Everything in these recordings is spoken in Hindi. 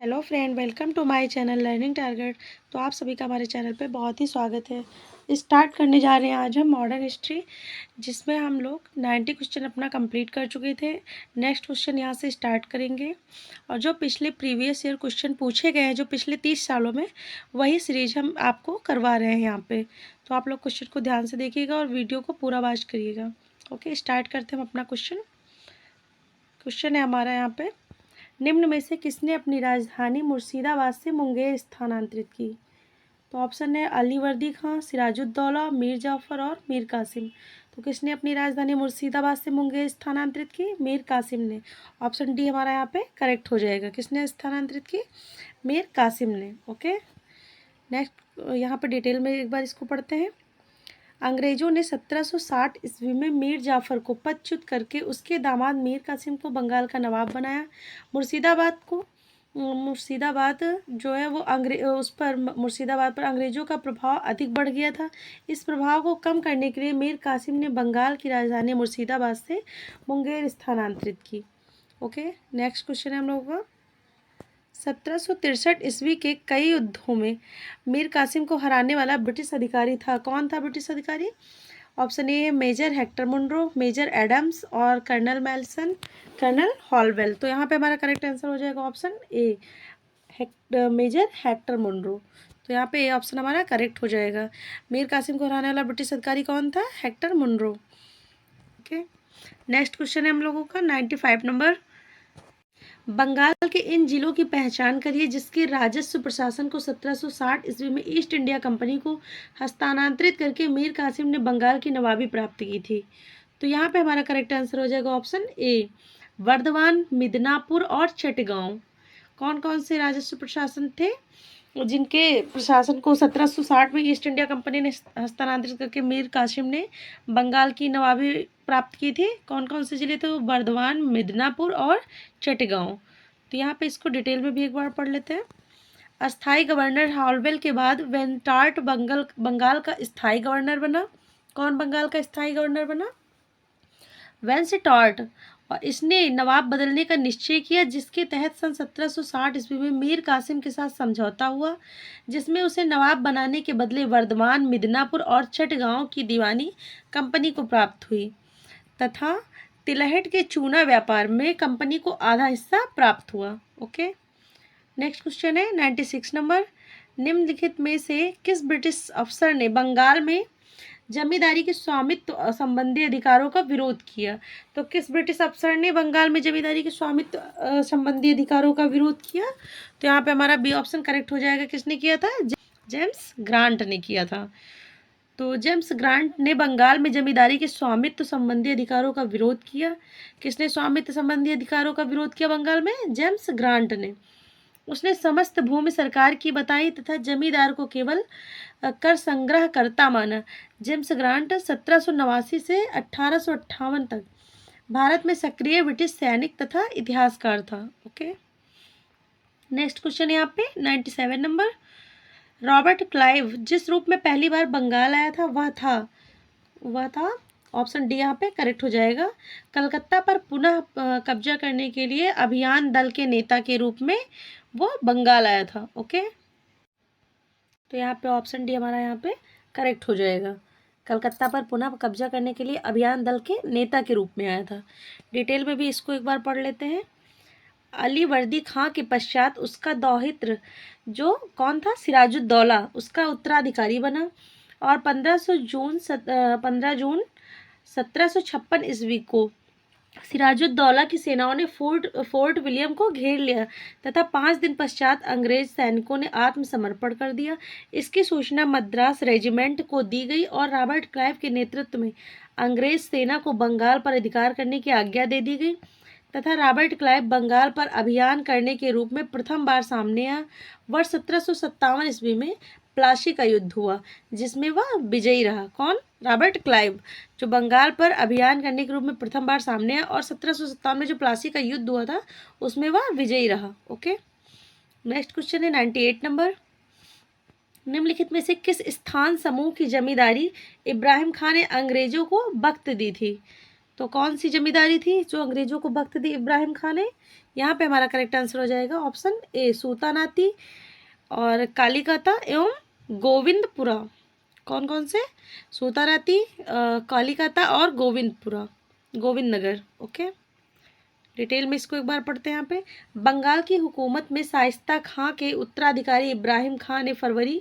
Hello friend, welcome to my channel learning target. तो आप सभी का हमारे चैनल पे बहुत ही स्वागत है। स्टार्ट करने जा रहे हैं आज हम मॉडर्न हिस्ट्री, जिसमें हम लोग 90 क्वेश्चन अपना कंप्लीट कर चुके थे। नेक्स्ट क्वेश्चन यहाँ से स्टार्ट करेंगे और जो पिछले प्रीवियस ईयर क्वेश्चन पूछे गए हैं जो पिछले 30 सालों में, वही सीरीज हम आपको करवा रहे हैं यहाँ पे। तो आप लोग क्वेश्चन को ध्यान से देखिएगा और वीडियो को पूरा वॉच करिएगा। ओके, स्टार्ट करते हैं हम अपना क्वेश्चन। क्वेश्चन है हमारा यहाँ पे, निम्न में से किसने अपनी राजधानी मुर्शिदाबाद से मुंगेर स्थानांतरित की? तो ऑप्शन है अलीवर्दी खां, सिराजुद्दौला, मीर जाफर और मीर कासिम। तो किसने अपनी राजधानी मुर्शिदाबाद से मुंगेर स्थानांतरित की? मीर कासिम ने। ऑप्शन डी हमारा यहाँ पे करेक्ट हो जाएगा। किसने स्थानांतरित की? मीर कासिम ने। ओके, नेक्स्ट यहाँ पे डिटेल में एक बार इसको पढ़ते हैं। अंग्रेजों ने 1760 ईस्वी में मीर जाफर को पदच्युत करके उसके दामाद मीर कासिम को बंगाल का नवाब बनाया। मुर्शिदाबाद जो है वो मुर्शिदाबाद पर अंग्रेजों का प्रभाव अधिक बढ़ गया था। इस प्रभाव को कम करने के लिए मीर कासिम ने बंगाल की राजधानी मुर्शिदाबाद से मुंगेर स्थानांतरित की। ओके, नेक्स्ट क्वेश्चन है हम लोगों का। 1763 ईस्वी के कई युद्धों में मीर कासिम को हराने वाला ब्रिटिश अधिकारी था। कौन था ब्रिटिश अधिकारी? Option A major Hector Munro, major Adams और कर्नल मेल्सन, कर्नल हॉलवेल। तो यहाँ पे हमारा करेक्ट आंसर हो जाएगा option A, major Hector Munro. तो यहाँ पे ए ऑप्शन हमारा करेक्ट हो जाएगा। मीर कासिम को हराने वाला ब्रिटिश अधिकारी कौन था? Hector Munro. Okay, next question है हम लोगों का 95 नंबर। बंगाल के इन जिलों की पहचान करिए जिसके राजस्व प्रशासन को 1760 ईस्वी में ईस्ट इंडिया कंपनी को हस्तांतरित करके मीर कासिम ने बंगाल की नवाबी प्राप्त की थी। तो यहाँ पे हमारा करेक्ट आंसर हो जाएगा ऑप्शन ए, वर्धमान, मिदनापुर और चटगांव। कौन कौन से राजस्व प्रशासन थे जिनके प्रशासन को 1760 में ईस्ट इंडिया कंपनी ने हस्तांतरित करके मीर कासिम ने बंगाल की नवाबी प्राप्त की थी? कौन कौन से जिले थे? वो वर्धमान, मिदनापुर और चटगांव। तो यहाँ पे इसको डिटेल में भी एक बार पढ़ लेते हैं। अस्थाई गवर्नर हॉलवेल के बाद वेंटार्ट बंगाल का स्थायी गवर्नर बना। कौन बंगाल का स्थायी गवर्नर बना? वेंसटार्ट। और इसने नवाब बदलने का निश्चय किया जिसके तहत सन 1760 ईस्वी में मीर कासिम के साथ समझौता हुआ, जिसमें उसे नवाब बनाने के बदले वर्धमान, मिदनापुर और चटगांव की दीवानी कंपनी को प्राप्त हुई तथा तिलहट के चूना व्यापार में कंपनी को आधा हिस्सा प्राप्त हुआ। ओके, नेक्स्ट क्वेश्चन है 96 नंबर। निम्नलिखित में से किस ब्रिटिश अफसर ने बंगाल में जमींदारी के स्वामित्व संबंधी अधिकारों का विरोध किया? तो किस ब्रिटिश अफसर ने बंगाल में जमींदारी के स्वामित्व संबंधी अधिकारों का विरोध किया? तो यहाँ पे हमारा बी ऑप्शन करेक्ट हो जाएगा। किसने किया था? जेम्स ग्रांट ने किया था। तो जेम्स ग्रांट ने बंगाल में जमींदारी के स्वामित्व संबंधी अधिकारों का विरोध किया। किसने स्वामित्व संबंधी अधिकारों का विरोध किया बंगाल में? जेम्स ग्रांट ने। उसने समस्त भूमि सरकार की बताई तथा जमींदार को केवल कर संग्रह करता माना। जेम्स ग्रांट 1789 से 1858 तक भारत में सक्रिय ब्रिटिश सैनिक तथा इतिहासकार था। ओके, नेक्स्ट क्वेश्चन यहाँ पे 97 नंबर। रॉबर्ट क्लाइव जिस रूप में पहली बार बंगाल आया था वह था ऑप्शन डी यहाँ पे करेक्ट हो जाएगा, कलकत्ता पर पुनः कब्जा करने के लिए अभियान दल के नेता के रूप में वो बंगाल आया था। ओके, तो यहाँ पे ऑप्शन डी हमारा यहाँ पे करेक्ट हो जाएगा, कलकत्ता पर पुनः कब्जा करने के लिए अभियान दल के नेता के रूप में आया था। डिटेल में भी इसको एक बार पढ़ लेते हैं। अलीवर्दी खां के पश्चात उसका दौहित्र जो कौन था? सिराजुद्दौला, उसका उत्तराधिकारी बना और 15 जून 1756 ईस्वी को सिराजुद्दौला की सेनाओं ने फोर्ट विलियम को घेर लिया तथा 5 दिन पश्चात अंग्रेज सैनिकों ने आत्मसमर्पण कर दिया। इसकी सूचना मद्रास रेजिमेंट को दी गई और रॉबर्ट क्लाइव के नेतृत्व में अंग्रेज सेना को बंगाल पर अधिकार करने की आज्ञा दे दी गई तथा रॉबर्ट क्लाइव बंगाल पर अभियान करने के रूप में प्रथम बार सामने आया। वर्ष 1757 ईस्वी में प्लासी का युद्ध हुआ जिसमें वह विजयी रहा। कौन? रॉबर्ट क्लाइव, जो बंगाल पर अभियान करने के रूप में प्रथम बार सामने आया और 1757 में जो प्लासी का युद्ध हुआ था उसमें वह विजयी रहा। ओके, नेक्स्ट क्वेश्चन है 98 नंबर। निम्नलिखित में से किस स्थान समूह की जमींदारी इब्राहिम खान ने अंग्रेजों को वक्त दी थी? तो कौन सी जमींदारी थी जो अंग्रेजों को वक्त दी इब्राहिम खान ने? यहाँ पे हमारा करेक्ट आंसर हो जाएगा ऑप्शन ए, सूतानाती और कालिकाता एवं गोविंदपुरा। कौन कौन से? सूतानाती, कालिकाता और गोविंदपुरा, गोविंद नगर। ओके, डिटेल में इसको एक बार पढ़ते हैं। यहाँ पे बंगाल की हुकूमत में शाइस्ता खां के उत्तराधिकारी इब्राहिम खां ने फरवरी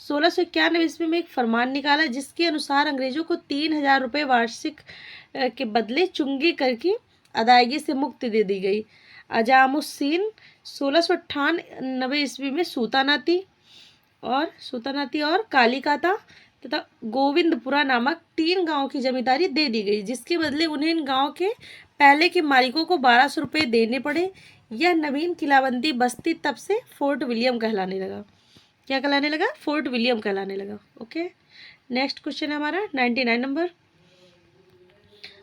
1691 ईस्वी में एक फरमान निकाला जिसके अनुसार अंग्रेजों को 3,000 रुपये वार्षिक के बदले चुंगी कर की अदायगी से मुक्ति दे दी गई। अजामुस्सीन 1698 ईस्वी में सूतानाती और कालिकाता तथा गोविंदपुरा नामक 3 गांवों की जमींदारी दे दी गई, जिसके बदले उन्हें इन गांवों के पहले के मालिकों को 1200 रुपये देने पड़े। यह नवीन किलाबंदी बस्ती तब से फोर्ट विलियम कहलाने लगा। क्या कहलाने लगा? फोर्ट विलियम कहलाने लगा। ओके, नेक्स्ट क्वेश्चन है हमारा 99 नंबर।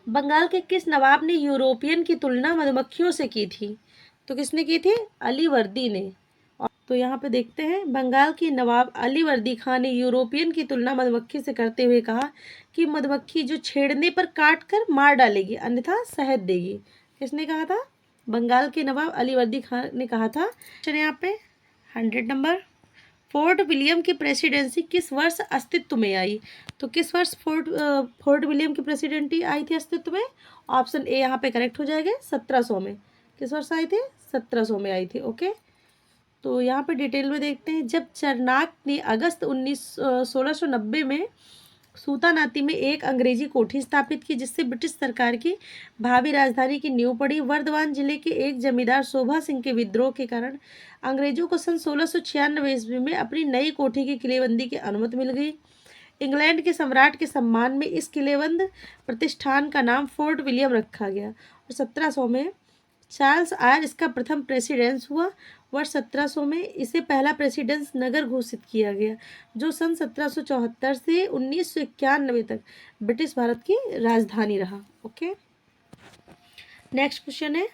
बंगाल के किस नवाब ने यूरोपियन की तुलना मधुमक्खियों से की थी? तो किसने की थी? अलीवर्दी ने। तो यहाँ पे देखते हैं, बंगाल की नवाब अलीवर्दी खान ने यूरोपियन की तुलना मधुमक्खी से करते हुए कहा कि मधुमक्खी जो छेड़ने पर काट कर मार डालेगी अन्यथा शहद देगी। किसने कहा था? बंगाल के नवाब अलीवर्दी खान ने कहा था। चलिए यहाँ पे 100 नंबर। फोर्ट विलियम की प्रेसिडेंसी किस वर्ष अस्तित्व में आई? तो किस वर्ष फोर्ट विलियम की प्रेसिडेंसी आई थी अस्तित्व में? ऑप्शन ए यहाँ पे करेक्ट हो जाएगा, 1700 में। किस वर्ष आई थी? 1700 में आई थी। ओके, तो यहाँ पे डिटेल में देखते हैं। जब चरनाक ने अगस्त 1690 में सूतानाती में एक अंग्रेजी कोठी स्थापित की जिससे ब्रिटिश सरकार की भावी राजधानी की नींव पड़ी। वर्धमान जिले के एक जमींदार शोभा सिंह के विद्रोह के कारण अंग्रेजों को सन 1696 ईस्वी में अपनी नई कोठी की किलेबंदी की अनुमति मिल गई। इंग्लैंड के सम्राट के सम्मान में इस किलेबंद प्रतिष्ठान का नाम फोर्ट विलियम रखा गया और 1700 में चार्ल्स आयर इसका प्रथम प्रेसिडेंस हुआ। वर्ष 1700 में इसे पहला प्रेसिडेंस नगर घोषित किया गया जो सन 1774 से 1991 तक ब्रिटिश भारत की राजधानी रहा। ओके, नेक्स्ट क्वेश्चन है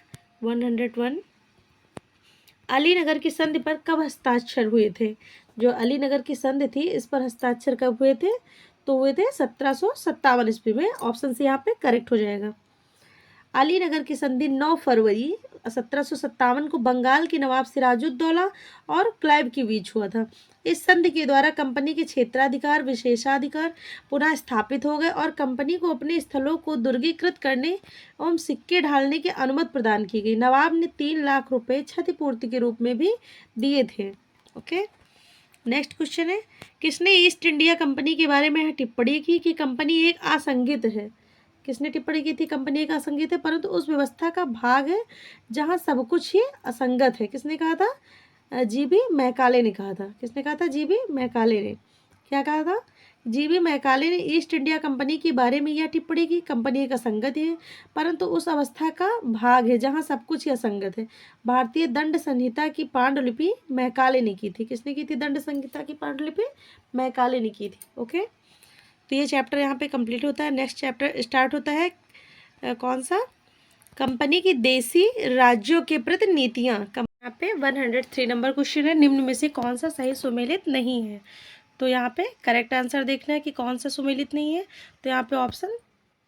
101। अलीनगर की संधि पर कब हस्ताक्षर हुए थे? जो अलीनगर की संधि थी इस पर हस्ताक्षर कब हुए थे? तो हुए थे 1757 ईस्वी में। ऑप्शन से यहाँ पे करेक्ट हो जाएगा। अलीनगर की संधि 9 फरवरी 1757 को बंगाल के नवाब सिराजुद्दौला और क्लाइव के बीच हुआ था। इस संधि के द्वारा कंपनी के क्षेत्राधिकार विशेषाधिकार पुनः स्थापित हो गए और कंपनी को अपने स्थलों को दुर्गीकृत करने एवं सिक्के ढालने की अनुमति प्रदान की गई। नवाब ने 3 लाख रुपए क्षतिपूर्ति के रूप में भी दिए थे। ओके, नेक्स्ट क्वेश्चन है, किसने ईस्ट इंडिया कंपनी के बारे में टिप्पणी की कि कंपनी एक असंगठित है? किसने टिप्पणी की थी? कंपनी का असंगठित है परंतु उस व्यवस्था का भाग है जहां सब कुछ ही असंगत है। किसने कहा था? जीबी मैकाले ने कहा था। किसने कहा था? जीबी मैकाले ने। क्या कहा था? जीबी मैकाले ने ईस्ट इंडिया कंपनी के बारे में यह टिप्पणी की, कंपनी एक असंगत है परंतु उस अवस्था का भाग है जहां सब कुछ ही असंगत है। भारतीय दंड संहिता की पांडुलिपि मैकाले ने की थी। किसने की थी? दंड संहिता की पांडुलिपि मैकाले ने की थी। ओके, तो ये चैप्टर यहाँ पे कंप्लीट होता है। नेक्स्ट चैप्टर स्टार्ट होता है कौन सा? कंपनी की देशी राज्यों के प्रति नीतियाँ। यहाँ पे 103 नंबर क्वेश्चन है, निम्न में से कौन सा सही सुमेलित नहीं है? तो यहाँ पे करेक्ट आंसर देखना है कि कौन सा सुमेलित नहीं है। तो यहाँ पे ऑप्शन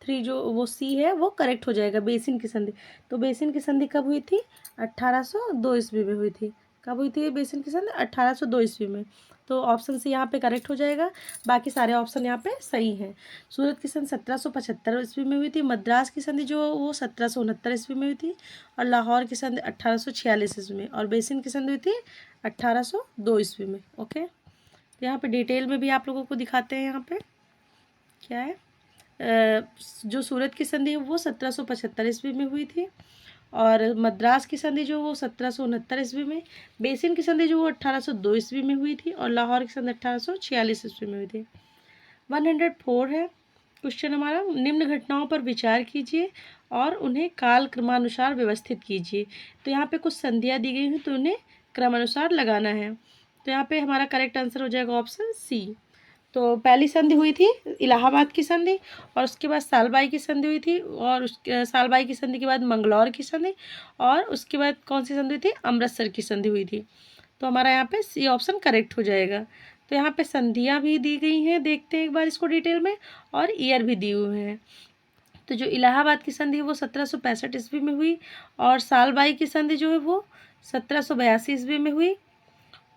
3 जो वो सी है वो करेक्ट हो जाएगा, बेसिन की संधि। तो बेसिन की संधि कब हुई थी? 1802 ईस्वी में हुई थी। कब हुई थी बेसिन की संधि? 1802 ईस्वी में। तो ऑप्शन सी यहाँ पे करेक्ट हो जाएगा। बाकी सारे ऑप्शन यहाँ पे सही हैं। सूरत की संधि 1775 ईस्वी में हुई थी। मद्रास की संधि जो वो 1769 ईस्वी में हुई थी और लाहौर की संधि 1846 ईस्वी में और बेसिन की संधि हुई थी 1802 ईस्वी में। ओके, तो यहाँ पे डिटेल में भी आप लोगों को दिखाते हैं। यहाँ पे क्या है, जो सूरत की संधि है वो 1775 ईस्वी में हुई थी और मद्रास की संधि जो वो 1769 ईस्वी में, बेसिन की संधि जो वो 1802 ईस्वी में हुई थी और लाहौर की संधि 1846 ईस्वी में हुई थी। 104 है क्वेश्चन हमारा, निम्न घटनाओं पर विचार कीजिए और उन्हें काल क्रमानुसार व्यवस्थित कीजिए। तो यहाँ पे कुछ संधियाँ दी गई हैं तो उन्हें क्रमानुसार लगाना है। तो यहाँ पे हमारा करेक्ट आंसर हो जाएगा ऑप्शन सी। तो पहली संधि हुई थी इलाहाबाद की संधि और उसके बाद सालबाई की संधि हुई थी और उसके सालबाई की संधि के बाद मंगलौर की संधि और उसके बाद कौन सी संधि हुई थी? अमृतसर की संधि हुई थी। तो हमारा यहाँ पे सी ऑप्शन करेक्ट हो जाएगा। तो यहाँ पे संधियाँ भी दी गई हैं, देखते हैं एक बार इसको डिटेल में, और ईयर भी दिए हुए हैं। तो जो इलाहाबाद की संधि है वो 1765 ईस्वी में हुई, और सालबाई की संधि जो है वो 1782 ईस्वी में हुई,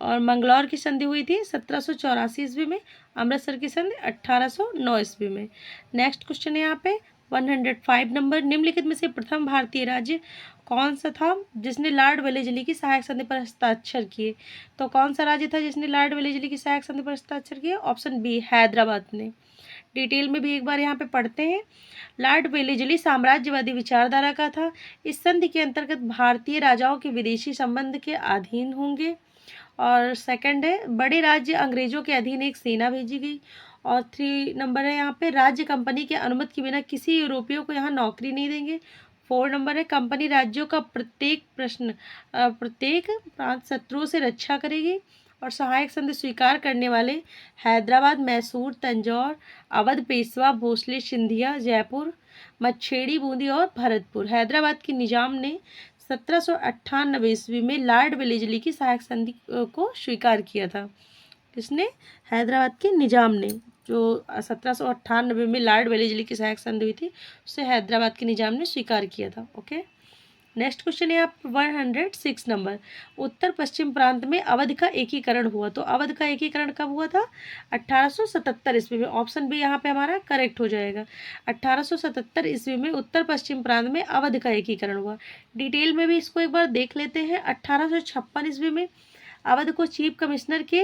और मंगलौर की संधि हुई थी 1784 ईस्वी में, अमृतसर की संधि 1809 ईस्वी में। नेक्स्ट क्वेश्चन है यहाँ पे 105 नंबर, निम्नलिखित में से प्रथम भारतीय राज्य कौन सा था जिसने लॉर्ड वेलेस्ली की सहायक संधि पर हस्ताक्षर किए? तो कौन सा राज्य था जिसने लॉर्ड वेलेस्ली की सहायक संधि पर हस्ताक्षर किए? ऑप्शन बी, हैदराबाद ने। डिटेल में भी एक बार यहाँ पे पढ़ते हैं। लॉर्ड वेलेस्ली साम्राज्यवादी विचारधारा का था। इस संधि के अंतर्गत भारतीय राजाओं के विदेशी संबंध के अधीन होंगे। और सेकंड है, बड़े राज्य अंग्रेजों के अधीन एक सेना भेजी गई। और 3 नंबर है यहाँ पे, राज्य कंपनी के अनुमति के बिना किसी यूरोपियों को यहाँ नौकरी नहीं देंगे। 4 नंबर है, कंपनी राज्यों का प्रत्येक प्रांत शत्रुओं से रक्षा करेगी। और सहायक संधि स्वीकार करने वाले हैदराबाद, मैसूर, तंजौर, अवध, पेशवा, भोसले, सिंधिया, जयपुर, मच्छेड़ी, बूंदी और भरतपुर। हैदराबाद के निजाम ने 1798 ईस्वी में लॉर्ड वेलेस्ली की सहायक संधि को स्वीकार किया था। किसने? हैदराबाद के निजाम ने, जो 1798 में लॉर्ड वेलेस्ली की सहायक संधि हुई थी उसे हैदराबाद के निजाम ने स्वीकार किया था। ओके, नेक्स्ट क्वेश्चन है आप 106 नंबर, उत्तर पश्चिम प्रांत में अवध का एकीकरण हुआ। तो अवध का एकीकरण कब हुआ था? 1877 ईस्वी में। ऑप्शन बी यहाँ पे हमारा करेक्ट हो जाएगा। 1877 ईस्वी में उत्तर पश्चिम प्रांत में अवध का एकीकरण हुआ। डिटेल में भी इसको एक बार देख लेते हैं। 1856 ईस्वी में अवध को चीफ कमिश्नर के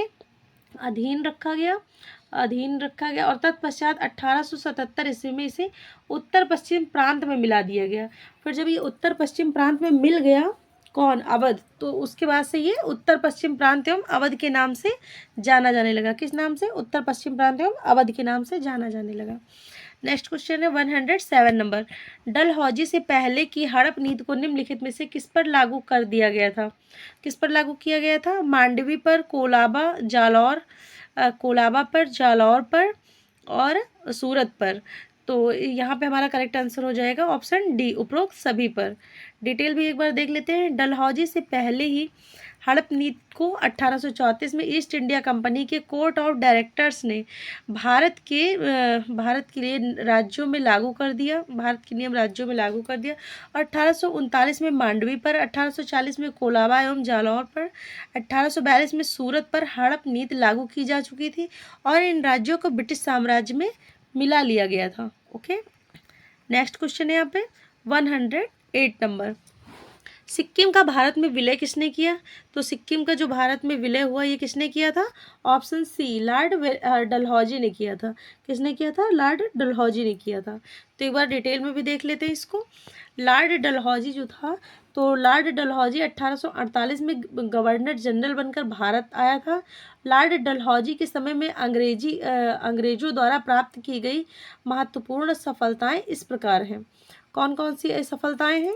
अधीन रखा गया और तत्पश्चात 1877 ईस्वी में इसे उत्तर पश्चिम प्रांत में मिला दिया गया। फिर जब ये उत्तर पश्चिम प्रांत में मिल गया, कौन? अवध, तो उसके बाद से ये उत्तर पश्चिम प्रांत एवं अवध के नाम से जाना जाने लगा। किस नाम से? उत्तर पश्चिम प्रांत एवं अवध के नाम से जाना जाने लगा। नेक्स्ट क्वेश्चन है 107 नंबर, डलहौजी से पहले की हड़प नीति को निम्नलिखित में से किस पर लागू कर दिया गया था? किस पर लागू किया गया था? मांडवी पर, कोलाबा पर, जालौर पर और सूरत पर। तो यहाँ पे हमारा करेक्ट आंसर हो जाएगा ऑप्शन डी, उपरोक्त सभी पर। डिटेल भी एक बार देख लेते हैं। डलहौजी से पहले ही हड़प नीति को 1834 में ईस्ट इंडिया कंपनी के कोर्ट ऑफ डायरेक्टर्स ने भारत के लिए राज्यों में लागू कर दिया। भारत के नियम राज्यों में लागू कर दिया। 1839 में मांडवी पर, 1840 में कोलाबा एवं जालौर पर, 1842 में सूरत पर हड़प नीति लागू की जा चुकी थी और इन राज्यों को ब्रिटिश साम्राज्य में मिला लिया गया था। ओके, नेक्स्ट क्वेश्चन है यहाँ पे 108 नंबर, सिक्किम का भारत में विलय किसने किया? तो सिक्किम का जो भारत में विलय हुआ ये किसने किया था? ऑप्शन सी, लॉर्ड डलहौजी ने किया था। किसने किया था? लॉर्ड डलहौजी ने किया था। तो एक बार डिटेल में भी देख लेते हैं इसको। लॉर्ड डलहौजी जो था, तो लॉर्ड डलहौजी 1848 में गवर्नर जनरल बनकर भारत आया था। लॉर्ड डलहौजी के समय में अंग्रेजों द्वारा प्राप्त की गई महत्वपूर्ण सफलताएं इस प्रकार हैं। कौन कौन सी सफलताएं हैं?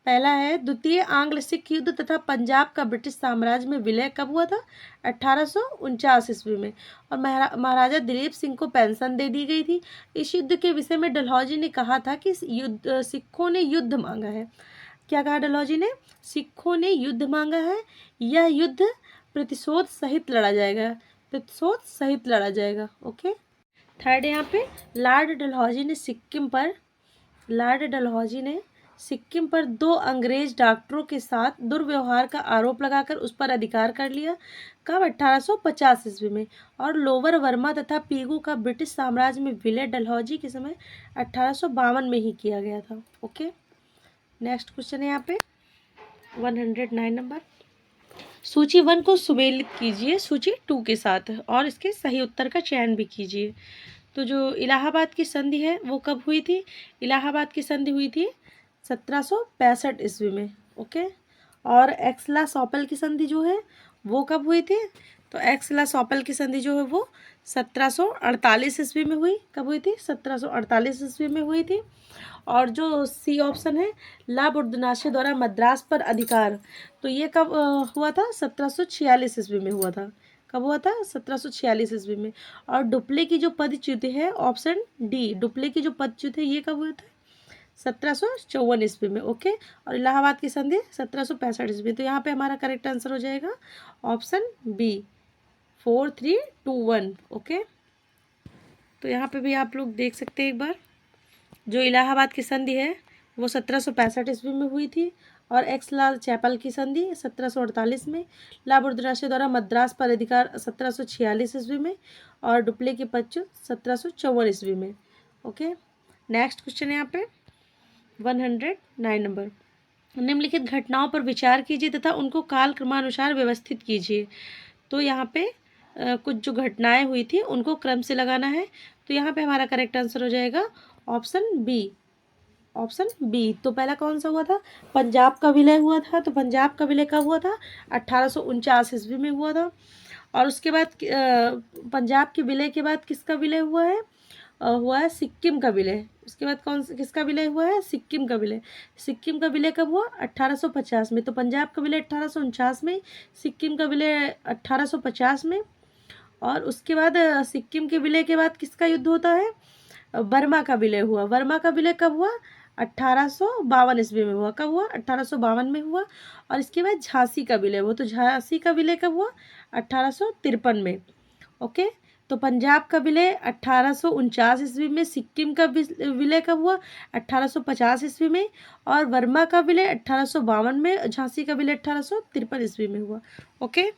पहला है, द्वितीय आंग्ल सिख युद्ध तथा पंजाब का ब्रिटिश साम्राज्य में विलय कब हुआ था? 1849 ईस्वी में। और महाराजा दिलीप सिंह को पेंशन दे दी गई थी। इस युद्ध के विषय में डलहौजी ने कहा था कि सिखों ने युद्ध मांगा है। क्या कहा डलहौजी ने? सिखों ने युद्ध मांगा है, यह युद्ध प्रतिशोध सहित लड़ा जाएगा। प्रतिशोध सहित लड़ा जाएगा। ओके, थर्ड यहाँ पे, लॉर्ड डलहौजी ने सिक्किम पर 2 अंग्रेज डॉक्टरों के साथ दुर्व्यवहार का आरोप लगाकर उस पर अधिकार कर लिया। कब? 1850 ईस्वी में। और लोअर वर्मा तथा पीगू का ब्रिटिश साम्राज्य में विलय डलहौजी के समय 1852 में ही किया गया था। ओके, नेक्स्ट क्वेश्चन है यहाँ पे 109 नंबर, सूची 1 को सुमेलित कीजिए सूची 2 के साथ और इसके सही उत्तर का चयन भी कीजिए। तो जो इलाहाबाद की संधि है वो कब हुई थी? इलाहाबाद की संधि हुई थी 1765 ईस्वी में। ओके, और एक्सला सॉपल की संधि जो है वो कब हुई थी? तो एक्सला सॉपल की संधि जो है वो 1748 ईस्वी में हुई। कब हुई थी? 1748 ईस्वी में हुई थी। और जो सी ऑप्शन है, ला बुर्दनाशे द्वारा मद्रास पर अधिकार, तो ये कब हुआ था? 1746 ईस्वी में हुआ था। कब हुआ था? 1746 ईस्वी में। और डुप्ले की जो पदच्युति है, ऑप्शन डी, डुप्ले की जो पदच्युति है ये कब हुआ था? 1754 ईस्वी में। ओके, और इलाहाबाद की संधि 1765 ईस्वी। तो यहाँ पे हमारा करेक्ट आंसर हो जाएगा ऑप्शन बी, 4, 3, 2, 1। ओके, तो यहाँ पे भी आप लोग देख सकते हैं एक बार। जो इलाहाबाद की संधि है वो 1765 ईस्वी में हुई थी, और एक्स लाल चैपल की संधि 1748 में, ला बुर्दराशे द्वारा मद्रास पर अधिकार 1746 ईस्वी में, और डुप्ले की पच्चू 1754 ईस्वी में। ओके, नेक्स्ट क्वेश्चन है यहाँ पे 109 नंबर। निम्नलिखित घटनाओं पर विचार कीजिए तथा उनको काल क्रमानुसार व्यवस्थित कीजिए। तो यहाँ पे कुछ जो घटनाएं हुई थी उनको क्रम से लगाना है। तो यहाँ पे हमारा करेक्ट आंसर हो जाएगा ऑप्शन बी। Option B. तो पहला कौन सा हुआ था? पंजाब का विलय हुआ था। तो पंजाब का विलय कब हुआ था? 1849 ईस्वी में हुआ था। और उसके बाद पंजाब के विलय के बाद किसका विलय हुआ है? हुआ है सिक्किम का विलय। उसके बाद किसका विलय हुआ है? सिक्किम का विलय। सिक्किम का विलय कब हुआ? 1850 में। तो पंजाब का विलय 1849 में, सिक्किम का विलय 1850 में। और उसके बाद सिक्किम के विलय के बाद किसका युद्ध होता है? बर्मा का विलय हुआ। बर्मा का विलय कब हुआ? 1852 ईस्वी में हुआ। कब हुआ? 1852 में हुआ। और इसके बाद झांसी का विलय हुआ। तो झांसी का विलय कब हुआ? 1853 में। ओके, तो पंजाब का विलय 1849 ईस्वी में, सिक्किम का विलय कब हुआ? 1850 ईस्वी में, और बर्मा का विलय 1852 में, झांसी का विलय 1853 ईस्वी में हुआ। ओके,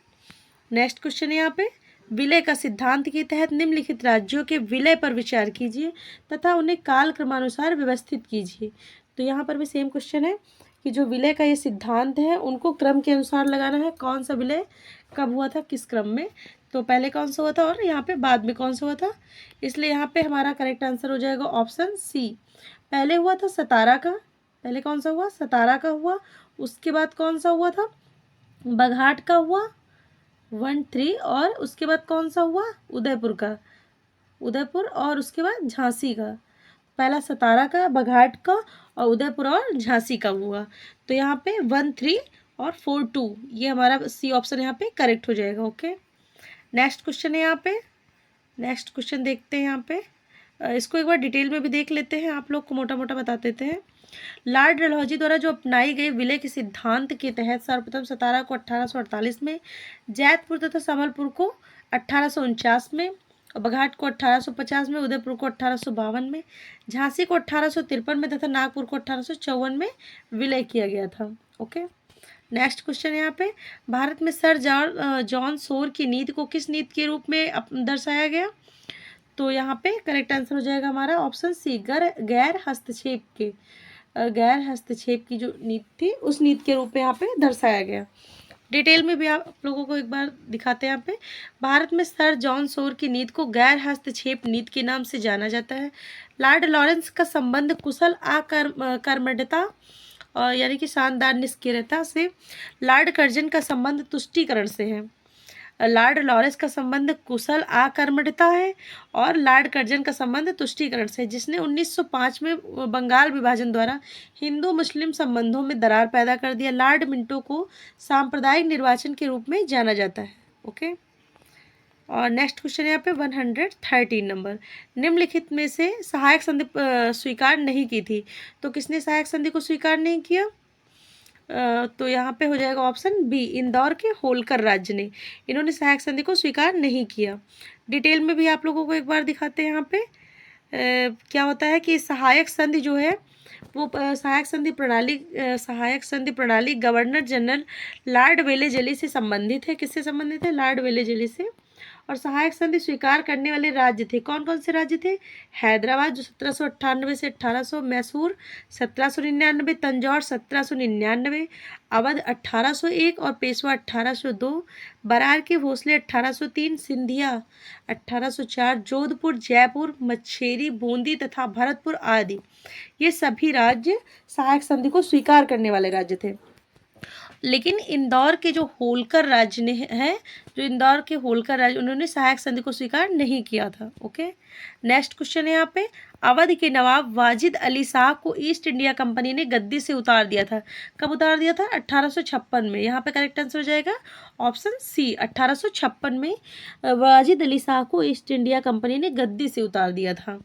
नेक्स्ट क्वेश्चन है यहाँ पे, विलय का सिद्धांत के तहत निम्नलिखित राज्यों के विलय पर विचार कीजिए तथा उन्हें काल क्रमानुसार व्यवस्थित कीजिए। तो यहाँ पर भी सेम क्वेश्चन है कि जो विलय का ये सिद्धांत है उनको क्रम के अनुसार लगाना है। कौन सा विलय कब हुआ था, किस क्रम में? तो पहले कौन सा हुआ था और यहाँ पे बाद में कौन सा हुआ था, इसलिए यहाँ पे हमारा करेक्ट आंसर हो जाएगा ऑप्शन सी। पहले हुआ था सतारा का। पहले कौन सा हुआ? सतारा का हुआ। उसके बाद कौन सा हुआ था? बघाट का हुआ 1 3। और उसके बाद कौन सा हुआ? उदयपुर का। उदयपुर और उसके बाद झांसी का। पहला सतारा का, बघाट का, और उदयपुर और झांसी का हुआ। तो यहाँ पे 1 3 और 4 2, ये हमारा सी ऑप्शन यहाँ पे करेक्ट हो जाएगा। ओके, नेक्स्ट क्वेश्चन है यहाँ पे। नेक्स्ट क्वेश्चन देखते हैं यहाँ पे। इसको एक बार डिटेल में भी देख लेते हैं, आप लोग को मोटा मोटा बता देते हैं। लॉर्ड डलहौजी द्वारा जो अपनाई गई विलय के सिद्धांत के तहत सर्वप्रथम सतारा को 1848 में, जैतपुर तथा संबलपुर को 1849 में, और बघाट को 1850 में, उदयपुर को 1852 में, झांसी को 1853 में तथा नागपुर को 1854 में विलय किया गया था। ओके, नेक्स्ट क्वेश्चन है यहाँ पे, भारत में सर जॉन सोर की नीति को किस नीति के रूप में दर्शाया गया? तो यहाँ पे करेक्ट आंसर हो जाएगा हमारा ऑप्शन सी, गैर हस्तक्षेप के। गैर हस्तक्षेप की जो नीति थी उस नीति के रूप में यहाँ पे दर्शाया गया। डिटेल में भी आप लोगों को एक बार दिखाते हैं यहाँ पे। भारत में सर जॉन सोर की नीति को गैर हस्तक्षेप नीति के नाम से जाना जाता है। लॉर्ड लॉरेंस का संबंध कुशल कर्मठता और यानी कि शानदार निष्क्रियता से, लॉर्ड कर्जन का संबंध तुष्टीकरण से है। लॉर्ड लॉरेंस का संबंध कुशल आकर्मण्यता है और लॉर्ड कर्जन का संबंध तुष्टीकरण से, जिसने 1905 में बंगाल विभाजन द्वारा हिंदू मुस्लिम संबंधों में दरार पैदा कर दिया। लॉर्ड मिंटो को सांप्रदायिक निर्वाचन के रूप में जाना जाता है। ओके, और नेक्स्ट क्वेश्चन यहाँ पे 113 नंबर, निम्नलिखित में से सहायक संधि स्वीकार नहीं की थी। तो किसने सहायक संधि को स्वीकार नहीं किया? तो यहाँ पे हो जाएगा ऑप्शन बी, इंदौर के होलकर राज्य ने। इन्होंने सहायक संधि को स्वीकार नहीं किया। डिटेल में भी आप लोगों को एक बार दिखाते हैं यहाँ पे। क्या होता है कि सहायक संधि जो है वो सहायक संधि प्रणाली गवर्नर जनरल लॉर्ड वेलेजली से संबंधित है। किससे संबंधित है? लॉर्ड वेलेजली से। और सहायक संधि स्वीकार करने वाले राज्य थे, कौन कौन से राज्य थे? हैदराबाद जो 1798 से 1800, मैसूर 1799, तंजौर 1799, अवध 1801 और पेशवा 1802, बरार के भोसले 1803, सिंधिया 1804, जोधपुर, जयपुर, मच्छेरी, बूंदी तथा भरतपुर आदि ये सभी राज्य सहायक संधि को स्वीकार करने वाले राज्य थे। लेकिन इंदौर के जो होलकर राज्य ने है, जो इंदौर के होलकर राज्य, उन्होंने सहायक संधि को स्वीकार नहीं किया था। ओके, नेक्स्ट क्वेश्चन है यहाँ पे, अवध के नवाब वाजिद अली शाह को ईस्ट इंडिया कंपनी ने गद्दी से उतार दिया था। कब उतार दिया था? 1856 में। यहाँ पे करेक्ट आंसर हो जाएगा ऑप्शन सी, 1856 में वाजिद अली शाह को ईस्ट इंडिया कंपनी ने गद्दी से उतार दिया था।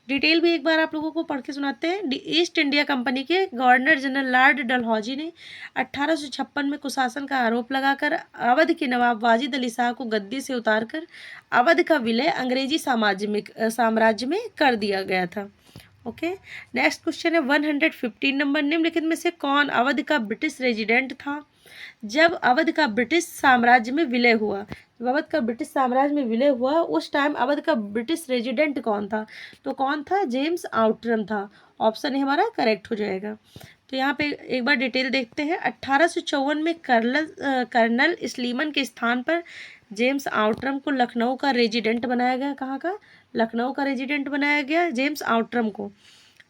डिटेल भी एक बार आप लोगों को पढ़ के सुनाते हैं। ईस्ट इंडिया कंपनी के गवर्नर जनरल लॉर्ड डलहौजी ने 1856 में कुशासन का आरोप लगाकर अवध के नवाब वाजिद अली शाह को गद्दी से उतारकर अवध का विलय अंग्रेजी साम्राज्य में कर दिया गया था। ओके। नेक्स्ट क्वेश्चन है 115 नंबर, निम्नलिखित में से कौन अवध का ब्रिटिश रेजिडेंट था जब अवध का ब्रिटिश साम्राज्य में विलय हुआ? जब अवध का ब्रिटिश साम्राज्य में विलय हुआ उस टाइम अवध का ब्रिटिश रेजिडेंट कौन था? तो कौन था? जेम्स आउटरम था। ऑप्शन ए हमारा करेक्ट हो जाएगा। तो यहाँ पे एक बार डिटेल देखते हैं। 1854 में कर्नल स्लीमन के स्थान पर जेम्स आउटरम को लखनऊ का रेजिडेंट बनाया गया। कहाँ का? लखनऊ का रेजिडेंट बनाया गया जेम्स आउटरम को।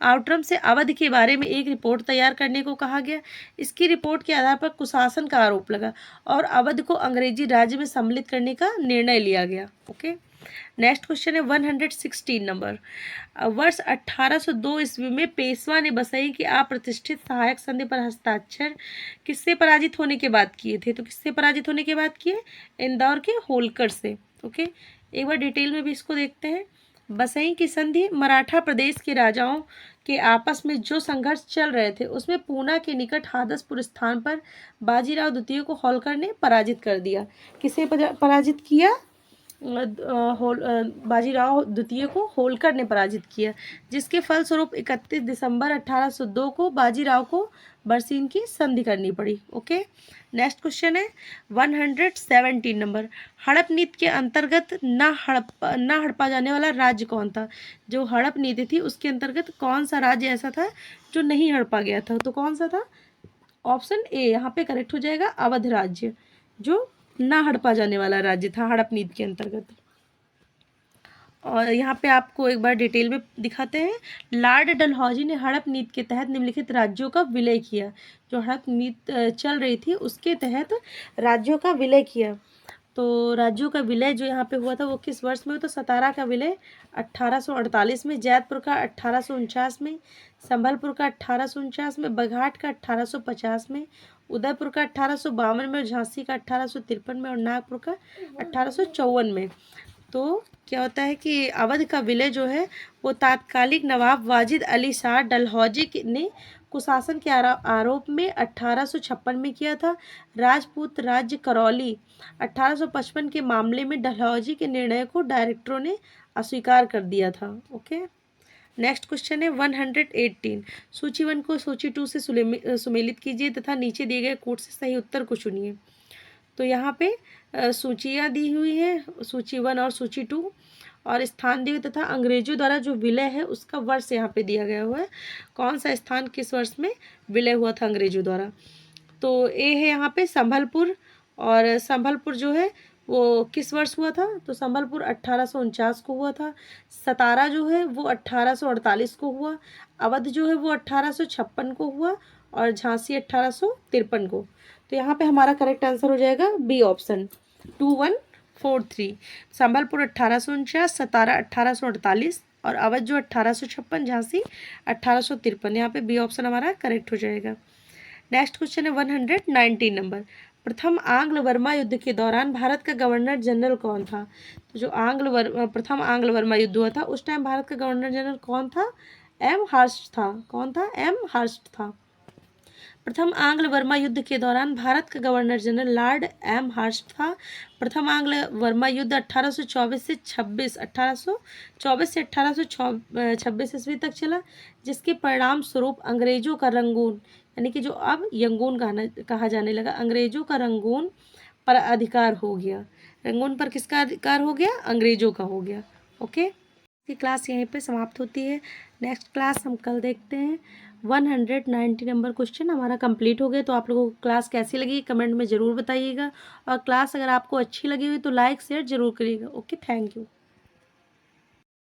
आउटरम से अवध के बारे में एक रिपोर्ट तैयार करने को कहा गया। इसकी रिपोर्ट के आधार पर कुशासन का आरोप लगा और अवध को अंग्रेजी राज्य में सम्मिलित करने का निर्णय लिया गया। ओके। नेक्स्ट क्वेश्चन है 116 नंबर, वर्ष 1802 ईस्वी में पेशवा ने बसई की अप्रतिष्ठित सहायक संधि पर हस्ताक्षर किससे पराजित होने के बाद किए थे? तो किससे पराजित होने के बाद किए? इंदौर के होलकर से। ओके। एक बार डिटेल में भी इसको देखते हैं। बसई की संधि मराठा प्रदेश के राजाओं के आपस में जो संघर्ष चल रहे थे उसमें पूना के निकट हादसपुर स्थान पर बाजीराव द्वितीय को होलकर ने पराजित कर दिया। किसे पराजित किया? बाजीराव द्वितीय को होलकर ने पराजित किया, जिसके फलस्वरूप 31 दिसंबर 1802 को बाजीराव को बरसीन की संधि करनी पड़ी। ओके। नेक्स्ट क्वेश्चन है 117 नंबर, हड़प नीति के अंतर्गत न हड़पा जाने वाला राज्य कौन था? जो हड़प नीति थी उसके अंतर्गत कौन सा राज्य ऐसा था जो नहीं हड़पा गया था? तो कौन सा था? ऑप्शन ए यहाँ पे करेक्ट हो जाएगा, अवध राज्य, जो ना हड़पा जाने वाला राज्य था हड़प नीति के अंतर्गत। और यहाँ पे आपको एक बार डिटेल में दिखाते हैं। लॉर्ड डलहौजी ने हड़प नीति के तहत निम्नलिखित राज्यों का विलय किया। जो हड़प नीति चल रही थी उसके तहत राज्यों का विलय किया। तो राज्यों का विलय जो यहाँ पे हुआ था वो किस वर्ष में? तो सतारा का विलय 1848 में, जैतपुर का 1849 में, संभलपुर का 1849 में, बघाट का 1850 में, उदयपुर का 1852 में, झांसी का 1853 में और नागपुर का 1854 में। तो क्या होता है कि अवध का विलय जो है वो तात्कालिक नवाब वाजिद अली शाह डलहौजी ने कुशासन के आरोप में 1856 में किया था। राजपूत राज्य करौली 1855 के मामले में डलहौजी के निर्णय को डायरेक्टरों ने अस्वीकार कर दिया था। ओके। नेक्स्ट क्वेश्चन है 118, सूची 1 को सूची 2 से सुमेलित कीजिए तथा नीचे दिए गए कोड से सही उत्तर को चुनिए। तो यहाँ पे सूचियाँ दी हुई हैं, सूची 1 और सूची 2, और स्थान दिए तथा अंग्रेजों द्वारा जो विलय है उसका वर्ष यहाँ पे दिया गया हुआ है। कौन सा स्थान किस वर्ष में विलय हुआ था अंग्रेजों द्वारा? तो ए है यहाँ पे संभलपुर, और संभलपुर जो है वो किस वर्ष हुआ था? तो संभलपुर 1849 को हुआ था। सतारा जो है वो 1848 को हुआ। अवध जो है वो 1856 को हुआ और झांसी 1853 को। तो यहाँ पे हमारा करेक्ट आंसर हो जाएगा बी ऑप्शन 2143। संभलपुर 1849, सतारा 1848 और अवध जो 1856, झांसी 1853। यहाँ पे बी ऑप्शन हमारा करेक्ट हो जाएगा। नेक्स्ट क्वेश्चन है 119 नंबर, प्रथम आंग्ल वर्मा युद्ध के दौरान भारत का गवर्नर जनरल कौन था? तो जो प्रथम आंग्ल वर्मा युद्ध हुआ था उस टाइम भारत का गवर्नर जनरल कौन था? एम हार्स्ट था। कौन था? एम हार्स्ट था। प्रथम आंग्ल वर्मा युद्ध के दौरान भारत का गवर्नर जनरल लॉर्ड एम हार्स्ट था। प्रथम आंग्ल वर्मा युद्ध 1824 से 1826 ईस्वी तक चला, जिसके परिणाम स्वरूप अंग्रेजों का रंगून, यानी कि जो अब यंगून कहा जाने लगा, अंग्रेजों का रंगून पर अधिकार हो गया। रंगून पर किसका अधिकार हो गया? अंग्रेजों का हो गया। ओके। ये क्लास यहीं पे समाप्त होती है। नेक्स्ट क्लास हम कल देखते हैं। 190 नंबर क्वेश्चन हमारा कंप्लीट हो गए। तो आप लोगों को क्लास कैसी लगी कमेंट में ज़रूर बताइएगा, और क्लास अगर आपको अच्छी लगी हुई तो लाइक शेयर ज़रूर करिएगा। Okay, thank you.